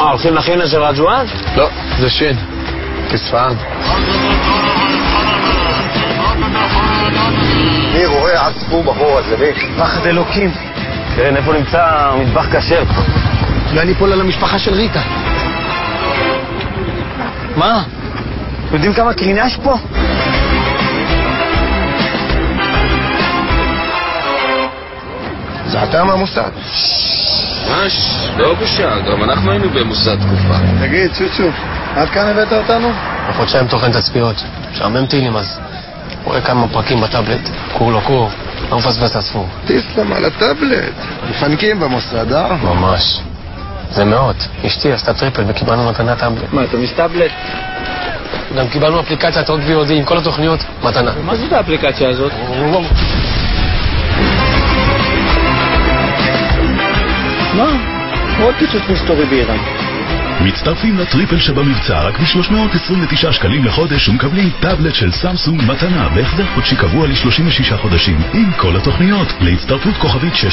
מה, הולכים להכין איזה רג'ואן? לא, זה שין. כספן. מי רואה עד ספור בחור הזה, מי? פחד אלוקים. כן, איפה נמצא מטבח כשר? אולי ניפול על המשפחה של ריטה. מה? יודעים כמה קרינה יש פה? זה אתה מהמוסד. ממש, לא בושה, גם אנחנו היינו במוסד תקופה. תגיד, צ'וצ'ו, עד כאן הבאת אותנו? בחודשיים תוכן תצפיות. שעמם טילים אז. רואה כמה פרקים בטאבלט. קור לא קור. לא מפספס הספור. תסלם על הטאבלט. מפנקים במוסד, אה? ממש. זה מאות. אשתי עשתה טריפל וקיבלנו מתנה טאבלט. מה, אתה מסטאבלט? גם קיבלנו אפליקציית עוד VOD עם כל התוכניות מתנה. מה זאת האפליקציה הזאת? מה? עוד פיצוץ מסתורי באיראן. מצטרפים לטריפל שבמבצע רק ב-329 שקלים לחודש ומקבלים טאבלט של סמסונג מתנה בהחזר חודשי קבוע ל-36 חודשים עם כל התוכניות. להצטרפות כוכבית 6